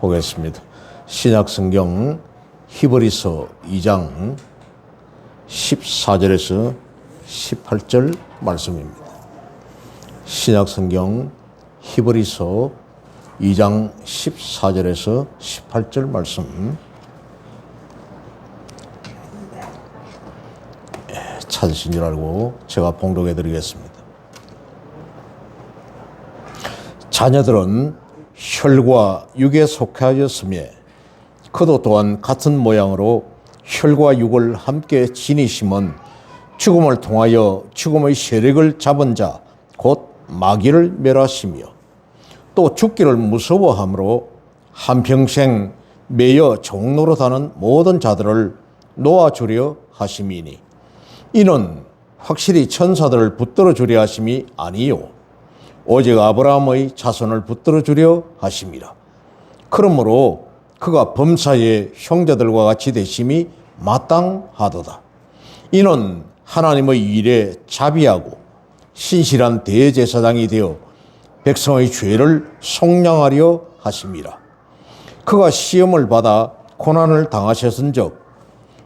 보겠습니다. 신약성경 히브리서 2장 14절에서 18절 말씀입니다. 신약성경 히브리서 2장 14절에서 18절 말씀 찾으신 줄 알고 제가 봉독해 드리겠습니다. 자녀들은 혈과 육에 속하였으며 그도 또한 같은 모양으로 혈과 육을 함께 지니심은 죽음을 통하여 죽음의 세력을 잡은 자 곧 마귀를 멸하시며 또 죽기를 무서워함으로 한평생 매여 종노릇하는 모든 자들을 놓아주려 하심이니 이는 확실히 천사들을 붙들어 주려 하심이 아니요 오직 아브라함의 자손을 붙들어 주려 하심이라. 그러므로 그가 범사의 형제들과 같이 되심이 마땅하도다. 이는 하나님의 일에 자비하고 신실한 대제사장이 되어 백성의 죄를 속량하려 하심이라. 그가 시험을 받아 고난을 당하셨은즉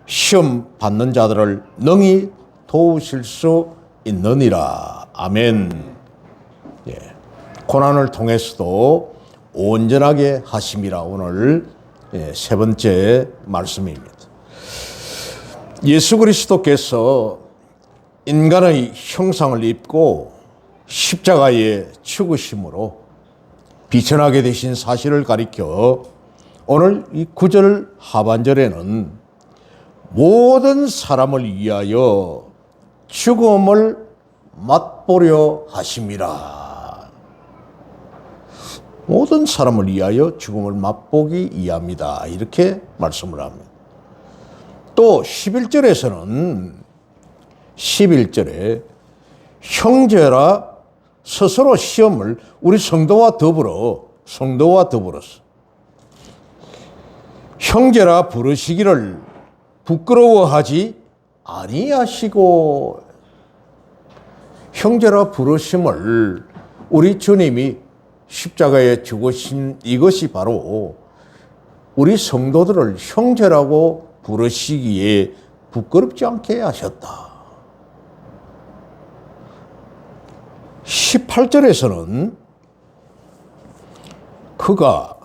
시험 받는 자들을 능히 도우실 수 있느니라. 아멘. 고난을 통해서도 온전하게 하심이라. 오늘 세 번째 말씀입니다. 예수 그리스도께서 인간의 형상을 입고 십자가에 죽으심으로 비천하게 되신 사실을 가리켜 오늘 이 9절 하반절에는 모든 사람을 위하여 죽음을 맛보려 하심이라. 모든 사람을 위하여 죽음을 맛보기 위함이다. 이렇게 말씀을 합니다. 또 11절에 형제라 스스로 시험을 우리 성도와 더불어서 형제라 부르시기를 부끄러워하지 아니하시고, 형제라 부르심을 우리 주님이 십자가에 죽으신 이것이 바로 우리 성도들을 형제라고 부르시기에 부끄럽지 않게 하셨다. 18절에서는 그가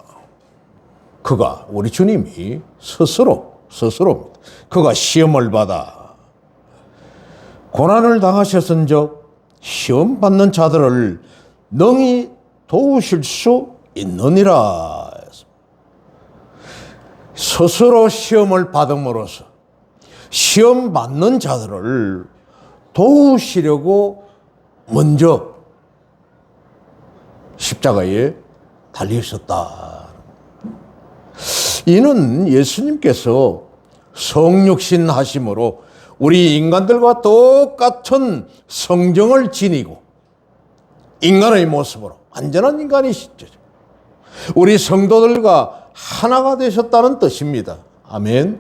우리 주님이 스스로 그가 시험을 받아 고난을 당하셨은즉 시험 받는 자들을 능히 도우실 수 있느니라. 스스로 시험을 받음으로써 시험 받는 자들을 도우시려고 먼저 십자가에 달리셨다. 이는 예수님께서 성육신 하심으로 우리 인간들과 똑같은 성정을 지니고 인간의 모습으로 완전한 인간이시죠. 우리 성도들과 하나가 되셨다는 뜻입니다. 아멘.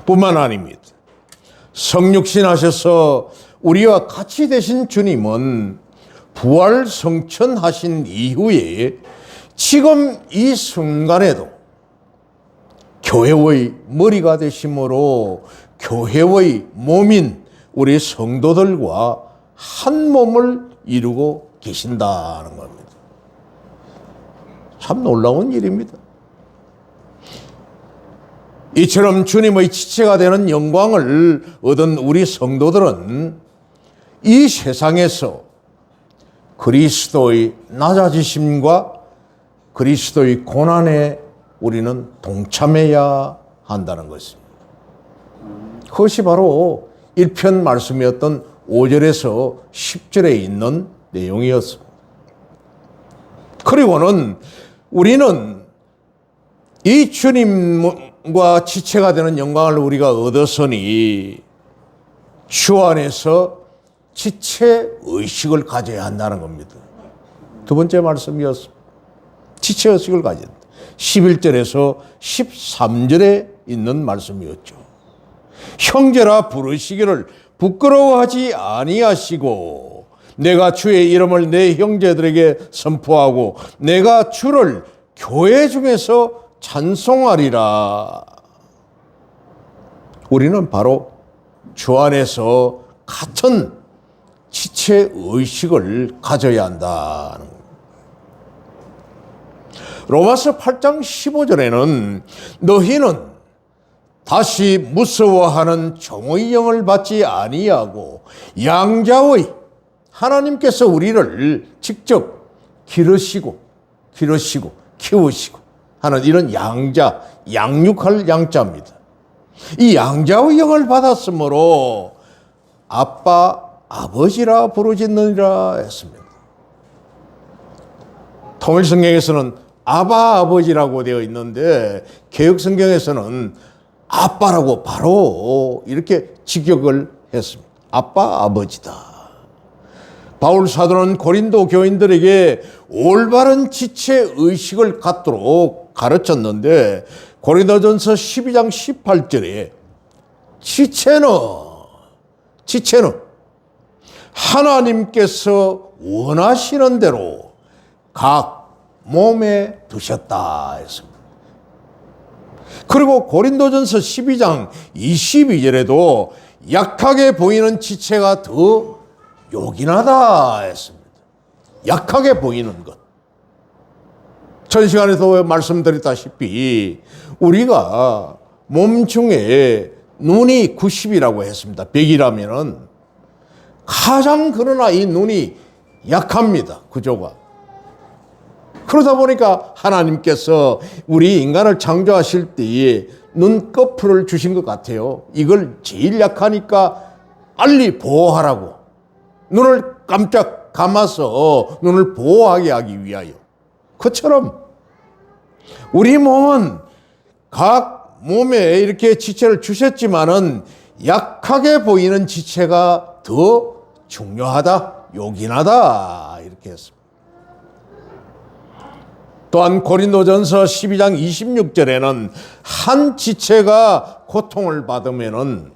뿐만 아닙니다. 성육신 하셔서 우리와 같이 되신 주님은 부활 성천하신 이후에 지금 이 순간에도 교회의 머리가 되심으로 교회의 몸인 우리 성도들과 한 몸을 이루고 계신다는 겁니다. 참 놀라운 일입니다. 이처럼 주님의 지체가 되는 영광을 얻은 우리 성도들은 이 세상에서 그리스도의 낮아지심과 그리스도의 고난에 우리는 동참해야 한다는 것입니다. 그것이 바로 1편 말씀이었던 5절에서 10절에 있는 내용이었습니다. 그리고는 우리는 이 주님과 지체가 되는 영광을 우리가 얻었으니 주 안에서 지체 의식을 가져야 한다는 겁니다. 두 번째 말씀이었습니다. 지체 의식을 가져야 한다. 11절에서 13절에 있는 말씀이었죠. 형제라 부르시기를 부끄러워하지 아니하시고 내가 주의 이름을 내 형제들에게 선포하고 내가 주를 교회 중에서 찬송하리라. 우리는 바로 주 안에서 같은 지체 의식을 가져야 한다는 겁니다. 로마서 8장 15절에는 너희는 다시 무서워하는 종의 영을 받지 아니하고 양자의 하나님께서 우리를 직접 기르시고 키우시고 하는 이런 양자, 양육할 양자입니다. 이 양자의 영을 받았으므로 아빠, 아버지라 부르짖느니라 했습니다. 통일성경에서는 아바 아버지라고 되어 있는데 개혁성경에서는 아빠라고 바로 이렇게 직역을 했습니다. 아빠, 아버지다. 바울 사도는 고린도 교인들에게 올바른 지체 의식을 갖도록 가르쳤는데 고린도전서 12장 18절에 지체는 하나님께서 원하시는 대로 각 몸에 두셨다 했습니다. 그리고 고린도전서 12장 22절에도 약하게 보이는 지체가 더 요긴하다 했습니다. 약하게 보이는 것. 전 시간에도 말씀드렸다시피 우리가 몸 중에 눈이 90이라고 했습니다. 100이라면은 가장 그러나 이 눈이 약합니다. 구조가. 그러다 보니까 하나님께서 우리 인간을 창조하실 때에 눈꺼풀을 주신 것 같아요. 이걸 제일 약하니까 빨리 보호하라고. 눈을 깜짝 감아서 눈을 보호하게 하기 위하여. 그처럼 우리 몸은 각 몸에 이렇게 지체를 주셨지만은 약하게 보이는 지체가 더 중요하다, 요긴하다 이렇게 했습니다. 또한 고린도전서 12장 26절에는 한 지체가 고통을 받으면은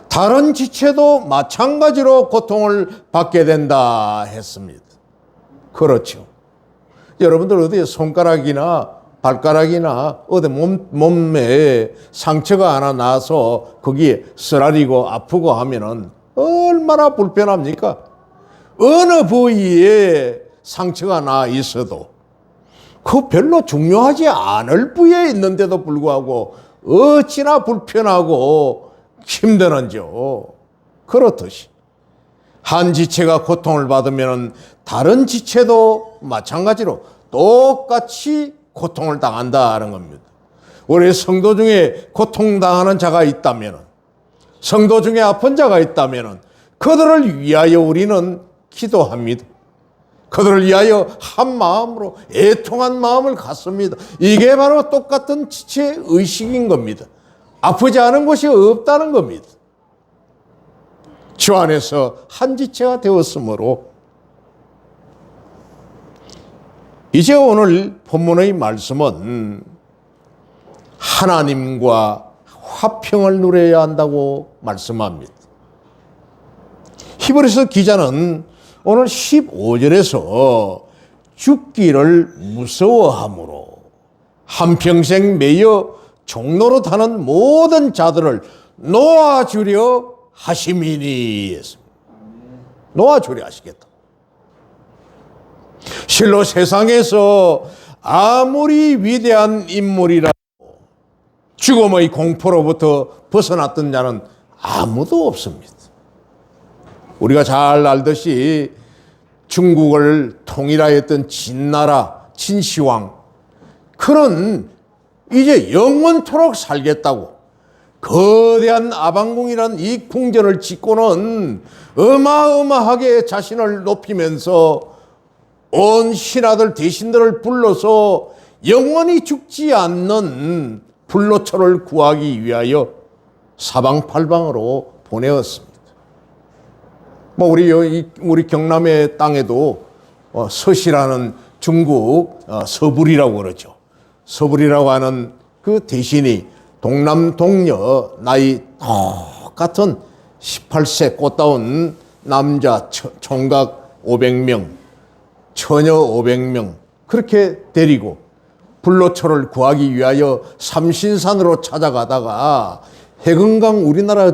다른 지체도 마찬가지로 고통을 받게 된다 했습니다. 그렇죠. 여러분들 어디 손가락이나 발가락이나 어디 몸에 상처가 하나 나서 거기에 쓰라리고 아프고 하면은 얼마나 불편합니까? 어느 부위에 상처가 나 있어도 그 별로 중요하지 않을 부위에 있는데도 불구하고 어찌나 불편하고 힘드는지요. 그렇듯이 한 지체가 고통을 받으면 다른 지체도 마찬가지로 똑같이 고통을 당한다는 겁니다. 우리 성도 중에 고통당하는 자가 있다면, 성도 중에 아픈 자가 있다면 그들을 위하여 우리는 기도합니다. 그들을 위하여 한 마음으로 애통한 마음을 갖습니다. 이게 바로 똑같은 지체 의식인 겁니다. 아프지 않은 곳이 없다는 겁니다. 주 안에서 한 지체가 되었으므로 이제 오늘 본문의 말씀은 하나님과 화평을 누려야 한다고 말씀합니다. 히브리서 기자는 오늘 15절에서 죽기를 무서워함으로 한평생 매여 종로로 타는 모든 자들을 놓아주려 하심이니 했습니다. 놓아주려 하시겠다. 실로 세상에서 아무리 위대한 인물이라도 죽음의 공포로부터 벗어났던 자는 아무도 없습니다. 우리가 잘 알듯이 중국을 통일하였던 진나라, 진시황, 그는 이제 영원토록 살겠다고 거대한 아방궁이란 이 궁전을 짓고는 어마어마하게 자신을 높이면서 온 신하들 대신들을 불러서 영원히 죽지 않는 불로초를 구하기 위하여 사방팔방으로 보내었습니다. 우리 경남의 땅에도 서시라는 중국 서불이라고 그러죠. 서불이라고 하는 그 대신이 동남 동녀 나이 똑같은 18세 꽃다운 남자 총각 500명, 처녀 500명 그렇게 데리고 불로초를 구하기 위하여 삼신산으로 찾아가다가 해금강, 우리나라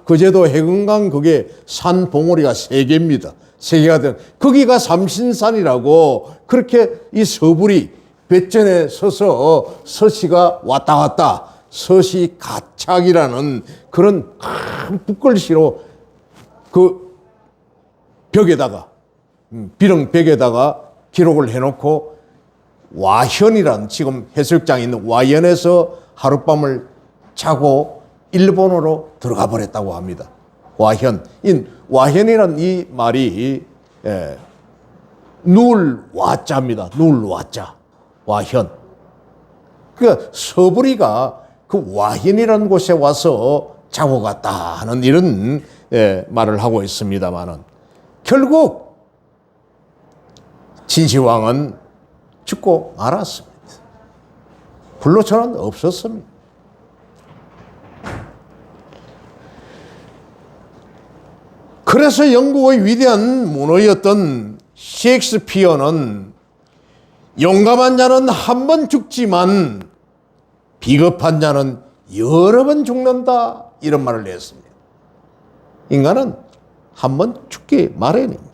거제도 해금강 그게 산 봉우리가 3개입니다. 3개가 된 거기가 삼신산이라고 그렇게 이 서불이 배전에 서서 서시가 왔다 갔다 서시 가착이라는 그런 큰 붓글씨로 그 벽에다가 비릉벽에다가 기록을 해놓고 와현이라는 지금 해수욕장에 있는 와현에서 하룻밤을 자고 일본으로 들어가 버렸다고 합니다. 와현. 와현이라는 이 말이 누울 와자입니다. 누울 와자. 와현. 그러니까 서부리가 그 와현이라는 곳에 와서 자고 갔다 하는 이런 말을 하고 있습니다만은 결국 진시황은 죽고 말았습니다. 불로초는 없었습니다. 그래서 영국의 위대한 문호였던 셰익스피어는 용감한 자는 한 번 죽지만 비겁한 자는 여러 번 죽는다 이런 말을 했습니다. 인간은 한 번 죽기 마련입니다.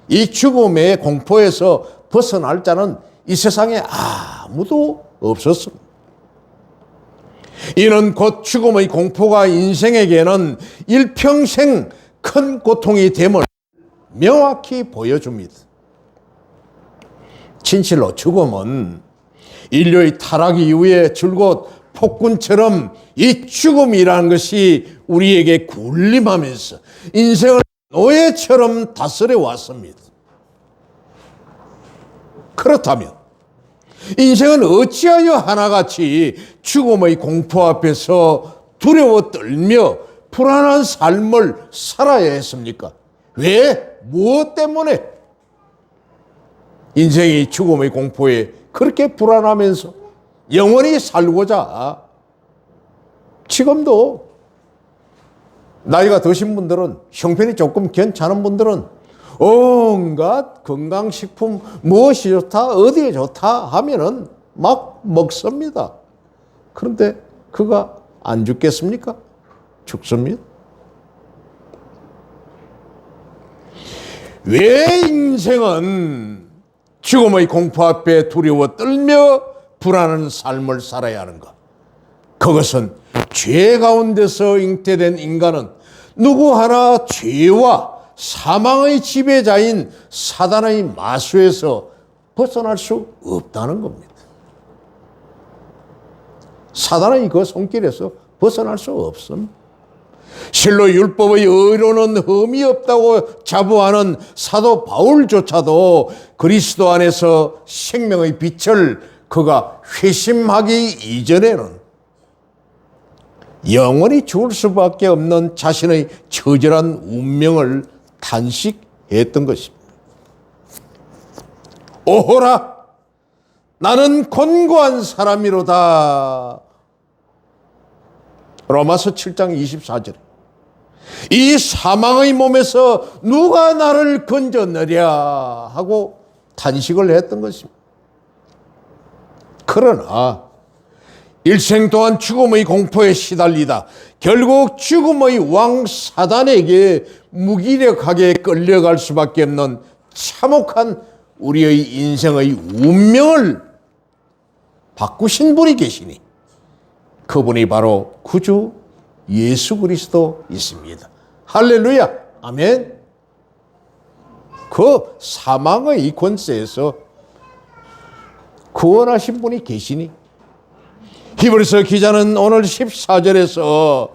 이 죽음의 공포에서 벗어날 자는 이 세상에 아무도 없었습니다. 이는 곧 죽음의 공포가 인생에게는 일평생 큰 고통이 됨을 명확히 보여줍니다. 진실로 죽음은 인류의 타락 이후에 줄곧 폭군처럼 이 죽음이라는 것이 우리에게 군림하면서 인생을 노예처럼 다스려 왔습니다. 그렇다면 인생은 어찌하여 하나같이 죽음의 공포 앞에서 두려워 떨며 불안한 삶을 살아야 했습니까? 왜? 무엇 때문에? 인생이 죽음의 공포에 그렇게 불안하면서 영원히 살고자 지금도 나이가 드신 분들은 형편이 조금 괜찮은 분들은 온갖 건강식품 무엇이 좋다 어디에 좋다 하면은 막 먹습니다. 그런데 그가 안 죽겠습니까? 죽습니다. 왜 인생은 죽음의 공포 앞에 두려워 떨며 불안한 삶을 살아야 하는가? 그것은 죄 가운데서 잉태된 인간은 누구 하나 죄와 사망의 지배자인 사단의 마수에서 벗어날 수 없다는 겁니다. 사단의 그 손길에서 벗어날 수 없습니다. 실로 율법의 의로는 흠이 없다고 자부하는 사도 바울조차도 그리스도 안에서 생명의 빛을 그가 회심하기 이전에는 영원히 죽을 수밖에 없는 자신의 처절한 운명을 탄식했던 것입니다. 오호라 나는 곤고한 사람이로다. 로마서 7장 24절. 이 사망의 몸에서 누가 나를 건져내랴 하고 탄식을 했던 것입니다. 그러나 일생 동안 죽음의 공포에 시달리다 결국 죽음의 왕 사단에게 무기력하게 끌려갈 수밖에 없는 참혹한 우리의 인생의 운명을 바꾸신 분이 계시니 그분이 바로 구주 예수 그리스도이십니다. 할렐루야. 아멘. 그 사망의 권세에서 구원하신 분이 계시니 히브리서 기자는 오늘 14절에서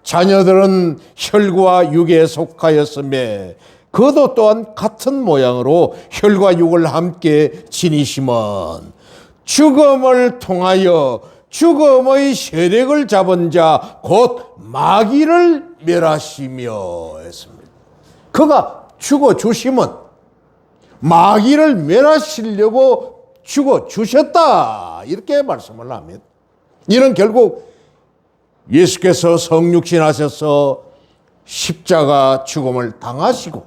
자녀들은 혈과 육에 속하였으며 그도 또한 같은 모양으로 혈과 육을 함께 지니심은 죽음을 통하여 죽음의 세력을 잡은 자 곧 마귀를 멸하시며 했습니다. 그가 죽어주심은 마귀를 멸하시려고 죽어주셨다 이렇게 말씀을 합니다. 이는 결국 예수께서 성육신하셔서 십자가 죽음을 당하시고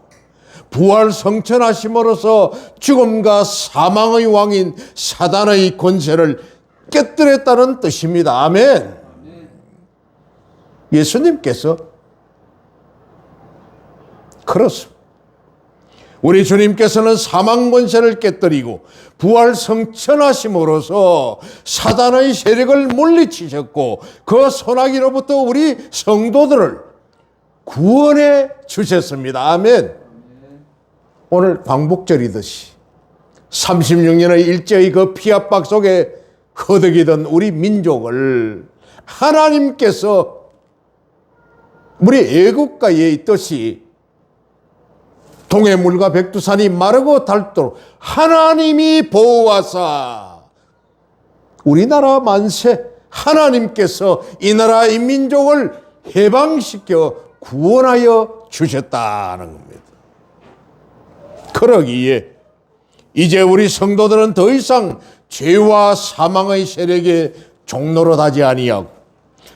부활 성천하심으로써 죽음과 사망의 왕인 사단의 권세를 깨뜨렸다는 뜻입니다. 아멘. 예수님께서 그렇습니다. 우리 주님께서는 사망 권세를 깨뜨리고 부활 성천하심으로써 사단의 세력을 물리치셨고 그 소나기로부터 우리 성도들을 구원해 주셨습니다. 아멘. 오늘 광복절이듯이 36년의 일제의 그 피압박 속에 허덕이던 우리 민족을 하나님께서 우리 애국가에 있듯이 동해물과 백두산이 마르고 닳도록 하나님이 보호하사 우리나라 만세 하나님께서 이 나라 이 민족을 해방시켜 구원하여 주셨다는 겁니다. 그러기에 이제 우리 성도들은 더 이상 죄와 사망의 세력에 종노릇하지 아니하고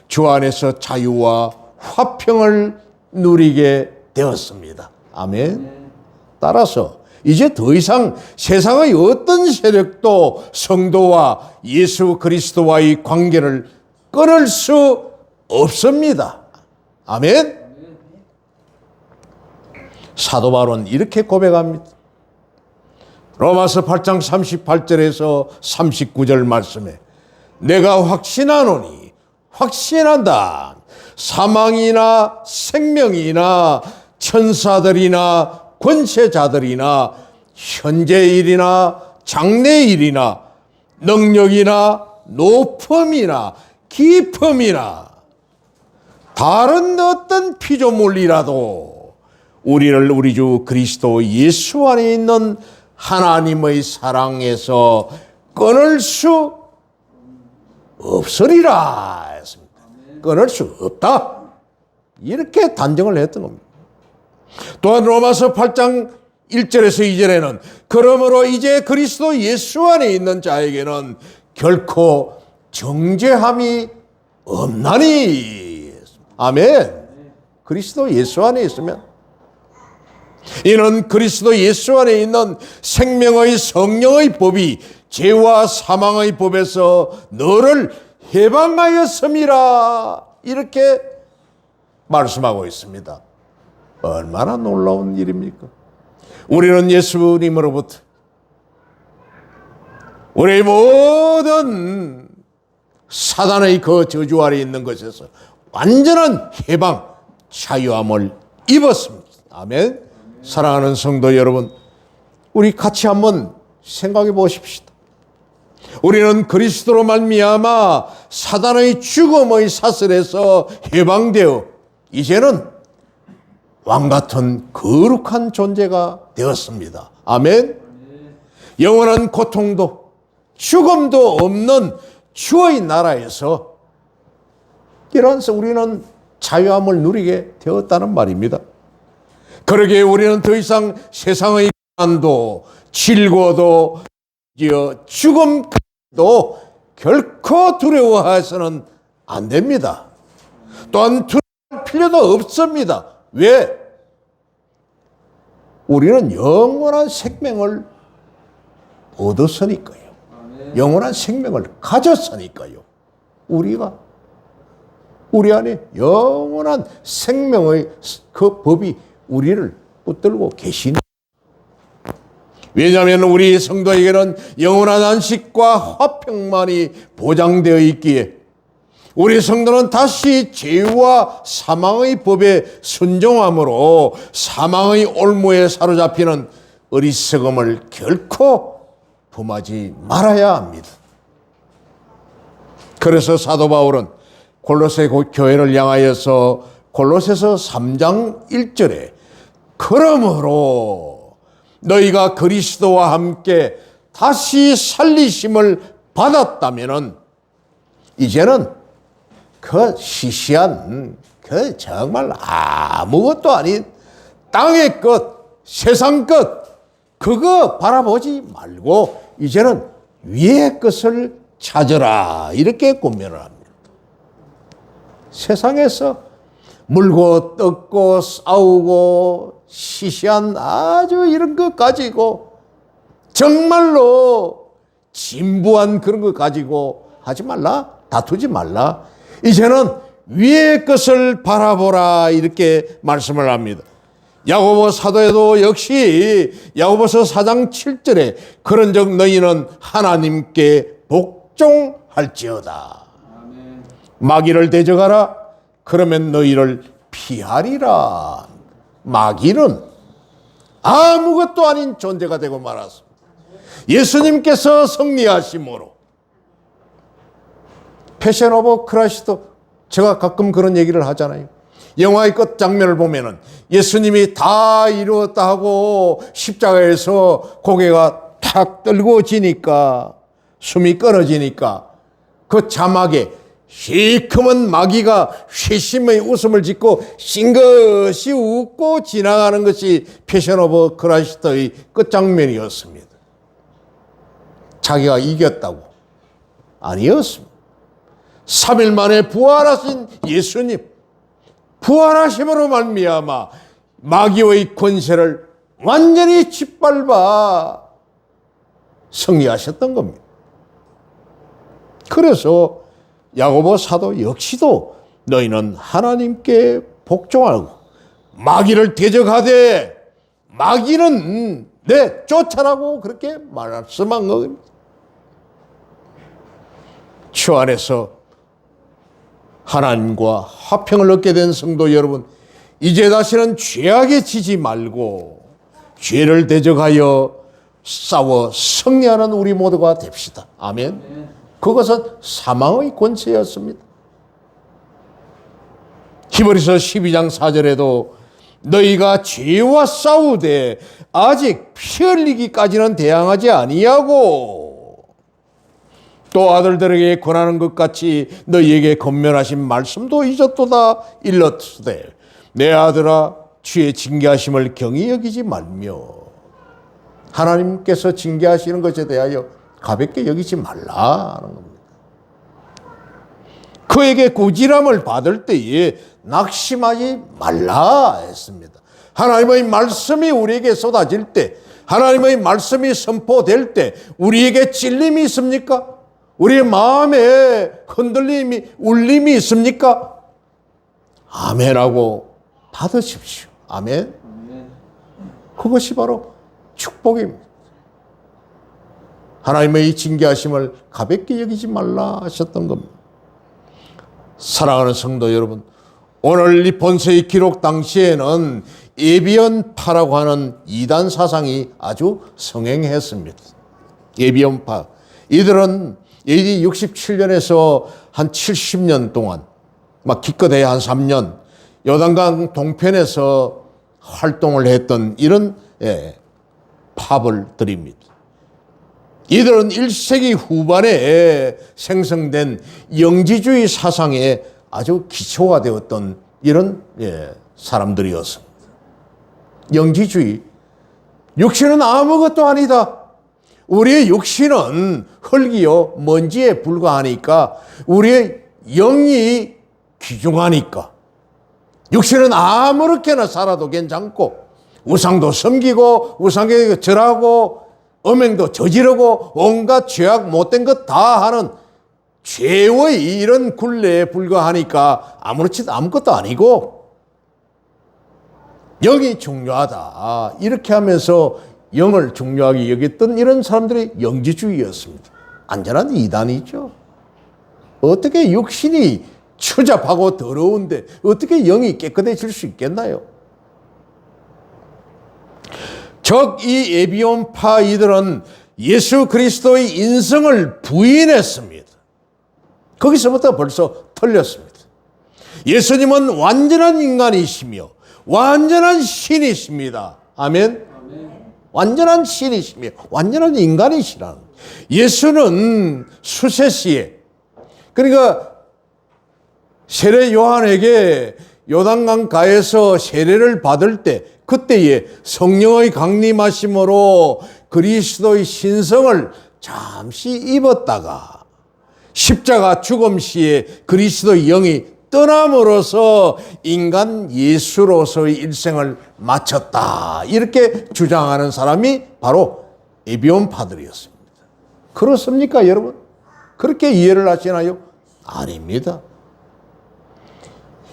주 안에서 자유와 화평을 누리게 되었습니다. 아멘. 따라서 이제 더 이상 세상의 어떤 세력도 성도와 예수 그리스도와의 관계를 끊을 수 없습니다. 아멘. 사도 바울은 이렇게 고백합니다. 로마서 8장 38절에서 39절 말씀에 내가 확신하노니 확신한다. 사망이나 생명이나 천사들이나 권세자들이나 현재일이나 장래일이나 능력이나 높음이나 깊음이나 다른 어떤 피조물이라도 우리를 우리 주 그리스도 예수 안에 있는 하나님의 사랑에서 끊을 수 없으리라 했습니다. 끊을 수 없다. 이렇게 단정을 했던 겁니다. 또한 로마서 8장 1절에서 2절에는 그러므로 이제 그리스도 예수 안에 있는 자에게는 결코 정죄함이 없나니. 아멘. 그리스도 예수 안에 있으면 이는 그리스도 예수 안에 있는 생명의 성령의 법이 죄와 사망의 법에서 너를 해방하였음이라. 이렇게 말씀하고 있습니다. 얼마나 놀라운 일입니까? 우리는 예수님으로부터 우리 모든 사단의 그 저주 아래 있는 것에서 완전한 해방, 자유함을 입었습니다. 아멘. 사랑하는 성도 여러분, 우리 같이 한번 생각해 보십시다. 우리는 그리스도로 말미암아 사단의 죽음의 사슬에서 해방되어 이제는 왕같은 거룩한 존재가 되었습니다. 아멘. 영원한 고통도 죽음도 없는 주의 나라에서 이러면서 우리는 자유함을 누리게 되었다는 말입니다. 그러기에 우리는 더 이상 세상의 고난도 질고도 죽음도 결코 두려워해서는 안 됩니다. 또한 두려워할 필요도 없습니다. 왜? 우리는 영원한 생명을 얻었으니까요. 영원한 생명을 가졌으니까요. 우리 안에 영원한 생명의 그 법이 우리를 붙들고 계시니. 왜냐하면 우리 성도에게는 영원한 안식과 화평만이 보장되어 있기에 우리 성도는 다시 죄와 사망의 법에 순종함으로 사망의 올무에 사로잡히는 어리석음을 결코 범하지 말아야 합니다. 그래서 사도 바울은 골로새 교회를 향하여서 골로새서 3장 1절에 그러므로 너희가 그리스도와 함께 다시 살리심을 받았다면은 이제는 그 시시한 그 정말 아무것도 아닌 땅의 것, 세상 것 그거 바라보지 말고 이제는 위의 것을 찾으라 이렇게 권면을 합니다. 세상에서 물고 뜯고 싸우고 시시한 아주 이런 거 가지고 정말로 진부한 그런 거 가지고 하지 말라, 다투지 말라. 이제는 위의 것을 바라보라, 이렇게 말씀을 합니다. 야고보 사도에도 역시 야고보서 4장 7절에 그런즉 너희는 하나님께 복종할지어다. 아멘. 마귀를 대적하라. 그러면 너희를 피하리라. 마귀는 아무것도 아닌 존재가 되고 말았습니다. 예수님께서 승리하심으로. 패션 오브 크라이스트, 제가 가끔 그런 얘기를 하잖아요. 영화의 끝 장면을 보면은 예수님이 다 이루었다 하고 십자가에서 고개가 탁 떨궈지니까, 숨이 끊어지니까 그 자막에 시커먼 마귀가 회심의 웃음을 짓고 싱긋이 웃고 지나가는 것이 패션 오브 크라이스트의 끝장면이었습니다. 자기가 이겼다고? 아니었습니다. 3일 만에 부활하신 예수님, 부활하심으로 말미암아 마귀의 권세를 완전히 짓밟아 승리하셨던 겁니다. 그래서 야고보 사도 역시도 너희는 하나님께 복종하고 마귀를 대적하되 마귀는 내 쫓아라고 그렇게 말씀한 겁니다. 주 안에서 하나님과 화평을 얻게 된 성도 여러분, 이제 다시는 죄악에 지지 말고 죄를 대적하여 싸워 승리하는 우리 모두가 됩시다. 아멘. 그것은 사망의 권세였습니다. 히브리서 12장 4절에도 너희가 죄와 싸우되 아직 피 흘리기까지는 대항하지 아니하고 또 아들들에게 권하는 것 같이 너희에게 권면하신 말씀도 잊었도다. 일렀으되 내 아들아 주의 징계하심을 경히 여기지 말며. 하나님께서 징계하시는 것에 대하여 가볍게 여기지 말라 하는 겁니다. 그에게 꾸지람을 받을 때에 낙심하지 말라 했습니다. 하나님의 말씀이 우리에게 쏟아질 때, 하나님의 말씀이 선포될 때 우리에게 찔림이 있습니까? 우리의 마음에 흔들림이, 울림이 있습니까? 아멘하고 받으십시오. 아멘. 그것이 바로 축복입니다. 하나님의 징계하심을 가볍게 여기지 말라 하셨던 겁니다. 사랑하는 성도 여러분, 오늘 이 본서의 기록 당시에는 예비언파라고 하는 이단 사상이 아주 성행했습니다. 예비언파. 이들은 AD 67년에서 한 70년 동안, 막 기껏해야 한 3년, 요단강 동편에서 활동을 했던 이런 파벌들입니다. 이들은 1세기 후반에 생성된 영지주의 사상에 아주 기초가 되었던 이런 사람들이었습니다. 영지주의. 육신은 아무것도 아니다. 우리의 육신은 흙이요 먼지에 불과하니까 우리의 영이 귀중하니까 육신은 아무렇게나 살아도 괜찮고 우상도 섬기고 우상에 절하고 음행도 저지르고 온갖 죄악 못된 것 다 하는 죄의 이런 굴레에 불과하니까 아무것도 아니고 영이 중요하다. 이렇게 하면서 영을 중요하게 여겼던 이런 사람들이 영지주의였습니다. 안전한 이단이죠. 어떻게 육신이 추잡하고 더러운데 어떻게 영이 깨끗해질 수 있겠나요? 즉 이 예비온파 이들은 예수 그리스도의 인성을 부인했습니다. 거기서부터 벌써 틀렸습니다. 예수님은 완전한 인간이시며 완전한 신이십니다. 아멘. 완전한 신이시며 완전한 인간이시라는. 예수는 수세시에, 그러니까 세례 요한에게 요단강 가에서 세례를 받을 때 그때에 성령의 강림하심으로 그리스도의 신성을 잠시 입었다가 십자가 죽음 시에 그리스도의 영이 떠남으로써 인간 예수로서의 일생을 마쳤다. 이렇게 주장하는 사람이 바로 에비온파들이었습니다. 그렇습니까, 여러분? 그렇게 이해를 하시나요? 아닙니다.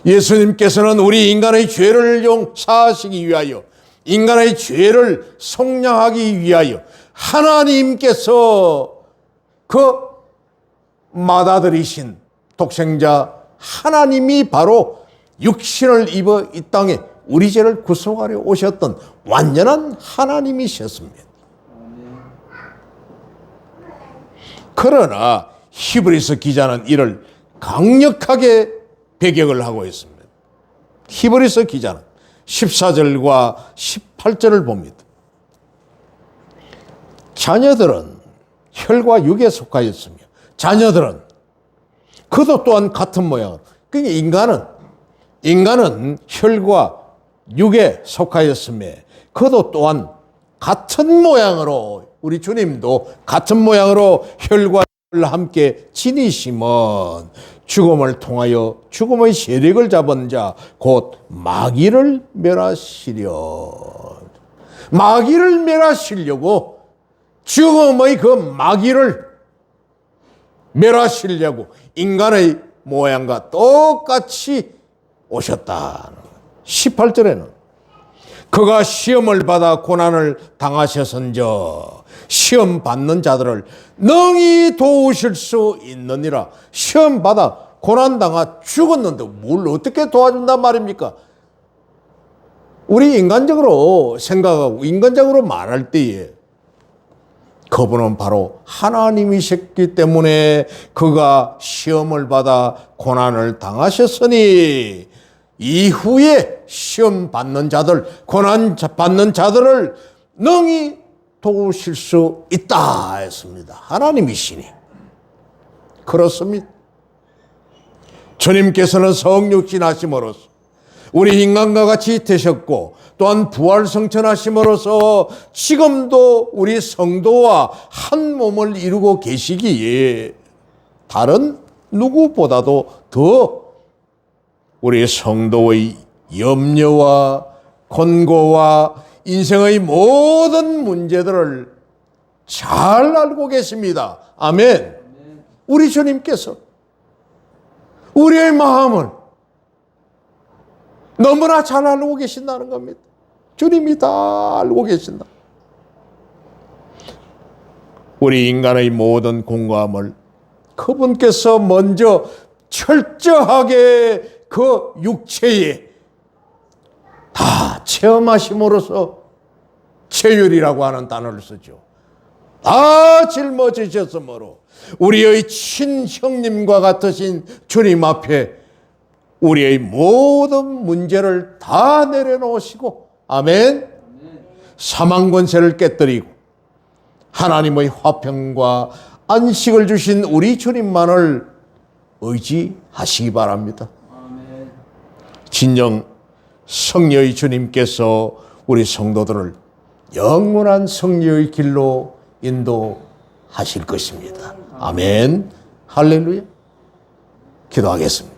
예수님께서는 우리 인간의 죄를 용서하시기 위하여, 인간의 죄를 속량하기 위하여 하나님께서 그 맏아들이신 독생자 하나님이 바로 육신을 입어 이 땅에 우리 죄를 구속하려 오셨던 완전한 하나님이셨습니다. 그러나 히브리서 기자는 이를 강력하게 배격을 하고 있습니다. 히브리서 기자는 14절과 18절을 봅니다. 자녀들은 혈과 육에 속하였으며 자녀들은 그도 또한 같은 모양으로, 그러니까 인간은 혈과 육에 속하였으며 그도 또한 같은 모양으로, 우리 주님도 같은 모양으로 혈과 육을 함께 지니심은 죽음을 통하여 죽음의 세력을 잡은 자 곧 마귀를 멸하시려고 죽음의 그 마귀를 멸하시려고 인간의 모양과 똑같이 오셨다. 18절에는 그가 시험을 받아 고난을 당하셨은저 시험 받는 자들을 능히 도우실 수 있느니라. 시험 받아 고난 당하 죽었는데 뭘 어떻게 도와준단 말입니까? 우리 인간적으로 생각하고 인간적으로 말할 때에 그분은 바로 하나님이셨기 때문에 그가 시험을 받아 고난을 당하셨으니 이후에 시험 받는 자들, 고난 받는 자들을 능히 도우실 수 있다 했습니다. 하나님이시니. 그렇습니다. 주님께서는 성육신 하심으로써 우리 인간과 같이 되셨고 또한 부활성천하심으로써 지금도 우리 성도와 한 몸을 이루고 계시기에 다른 누구보다도 더 우리 성도의 염려와 권고와 인생의 모든 문제들을 잘 알고 계십니다. 아멘. 우리 주님께서 우리의 마음을 너무나 잘 알고 계신다는 겁니다. 주님이 다 알고 계신다. 우리 인간의 모든 공감을 그분께서 먼저 철저하게 그 육체에 다 체험하심으로써 체휼이라고 하는 단어를 쓰죠. 다 짊어지셨으므로 우리의 친형님과 같으신 주님 앞에 우리의 모든 문제를 다 내려놓으시고, 아멘. 사망 권세를 깨뜨리고 하나님의 화평과 안식을 주신 우리 주님만을 의지하시기 바랍니다. 진정 성녀의 주님께서 우리 성도들을 영원한 성녀의 길로 인도하실 것입니다. 아멘. 할렐루야. 기도하겠습니다.